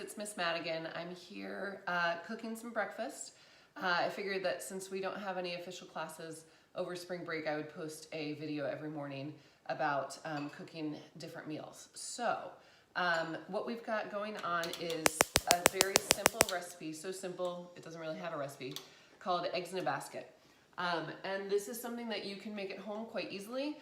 it's Miss Madigan. I'm here cooking some breakfast. I figured that since we don't have any official classes over spring break, I would post a video every morning about cooking different meals. So what we've got going on is a very simple recipe, so simple it doesn't really have a recipe, called eggs in a basket. And this is something that you can make at home quite easily.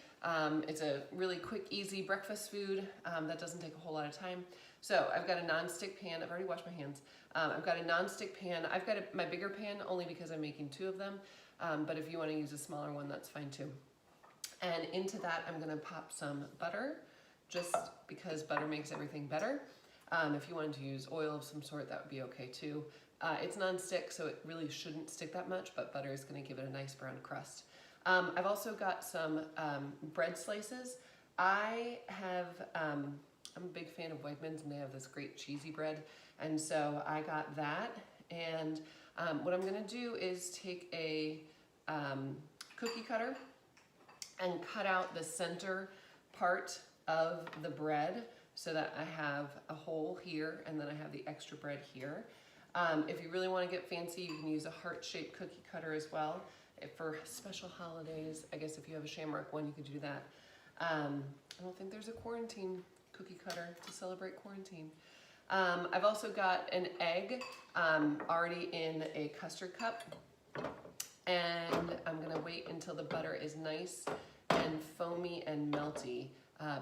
It's a really quick, easy breakfast food that doesn't take a whole lot of time. So I've got a non-stick pan. I've already washed my hands. I've got a non-stick pan. I've got my bigger pan only because I'm making 2 of them. But if you want to use a smaller one, that's fine too. And into that, I'm going to pop some butter, just because butter makes everything better. If you wanted to use oil of some sort, that would be okay too. It's non-stick, so it really shouldn't stick that much, but butter is going to give it a nice brown crust. I've also got some bread slices. I'm a big fan of Wegmans, and they have this great cheesy bread, and so I got that. And what I'm going to do is take a cookie cutter and cut out the center part of the bread so that I have a hole here, and then I have the extra bread here. If you really want to get fancy, you can use a heart-shaped cookie cutter as well. For special holidays, I guess if you have a Shamrock one, you could do that. I don't think there's a quarantine cookie cutter to celebrate quarantine. I've also got an egg already in a custard cup, and I'm gonna wait until the butter is nice and foamy and melty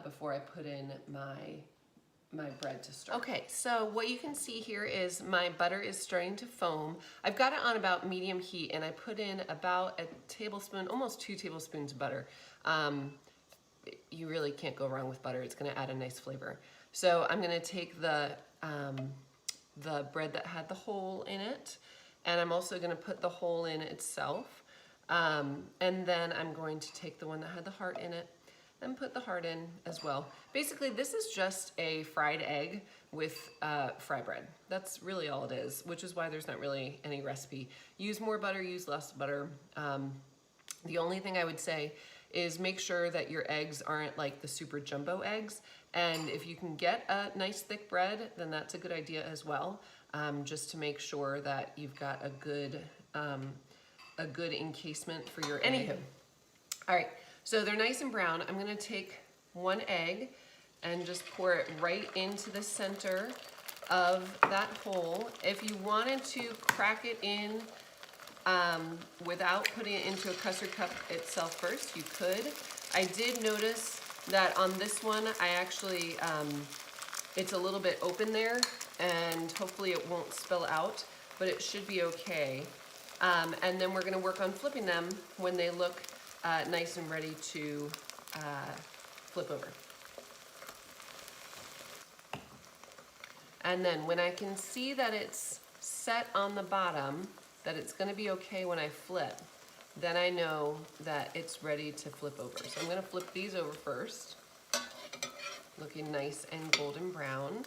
before I put in my bread to start. Okay, so what you can see here is my butter is starting to foam. I've got it on about medium heat, and I put in about a tablespoon, almost 2 tablespoons of butter. You really can't go wrong with butter. It's gonna add a nice flavor. So I'm gonna take the bread that had the hole in it, and I'm also gonna put the hole in itself. And then I'm going to take the one that had the heart in it and put the heart in as well. Basically, this is just a fried egg with fry bread. That's really all it is, which is why there's not really any recipe. Use more butter, use less butter. The only thing I would say is make sure that your eggs aren't like the super jumbo eggs. And if you can get a nice thick bread, then that's a good idea as well, just to make sure that you've got a good encasement for your egg. Anywho, all right, so they're nice and brown. I'm gonna take 1 egg and just pour it right into the center of that hole. If you wanted to crack it in without putting it into a custard cup itself first, you could. I did notice that on this one, I actually, it's a little bit open there, and hopefully it won't spill out, but it should be okay. And then we're gonna work on flipping them when they look nice and ready to flip over. And then when I can see that it's set on the bottom, that it's gonna be okay when I flip, then I know that it's ready to flip over. So I'm gonna flip these over first, looking nice and golden brown.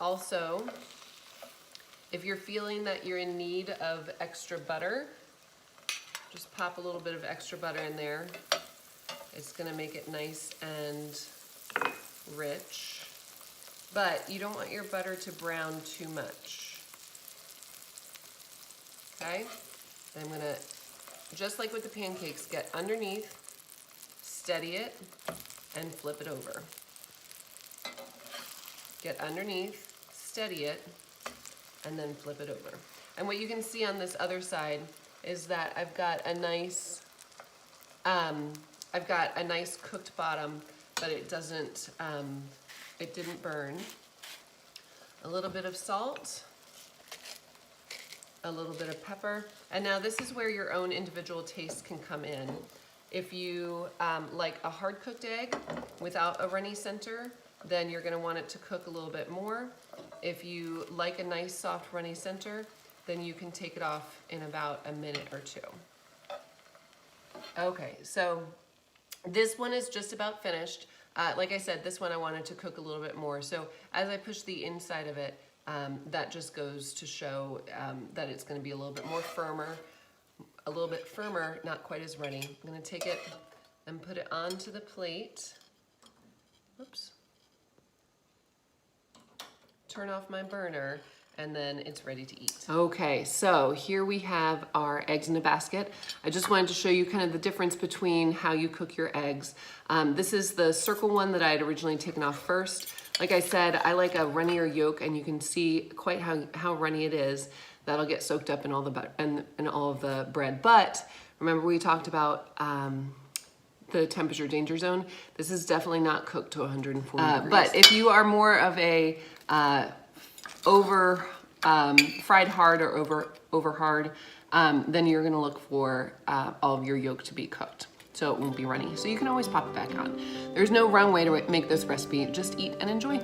Also, if you're feeling that you're in need of extra butter, just pop a little bit of extra butter in there. It's gonna make it nice and rich, but you don't want your butter to brown too much. Okay, then I'm gonna, just like with the pancakes, get underneath, steady it, and flip it over. Get underneath, steady it, and then flip it over. And what you can see on this other side is that I've got a nice cooked bottom, but it doesn't, it didn't burn. A little bit of salt, a little bit of pepper. And now this is where your own individual taste can come in. If you like a hard cooked egg without a runny center, then you're gonna want it to cook a little bit more. If you like a nice soft runny center, then you can take it off in about a minute or 2. Okay, so this one is just about finished. Like I said, this one I wanted to cook a little bit more. So as I push the inside of it, that just goes to show that it's gonna be a little bit more firmer, a little bit firmer, not quite as runny. I'm gonna take it and put it onto the plate. Oops. turn off my burner, and then it's ready to eat. Okay, so here we have our eggs in a basket. I just wanted to show you kind of the difference between how you cook your eggs. This is the circle one that I had originally taken off first. Like I said, I like a runnier yolk, and you can see quite how runny it is. That'll get soaked up in all the butter and all of the bread. But remember we talked about the temperature danger zone. This is definitely not cooked to 140 degrees. But if you are more of a fried hard or over hard, then you're gonna look for all of your yolk to be cooked, so it won't be runny. So you can always pop it back on. There's no wrong way to make this recipe. Just eat and enjoy.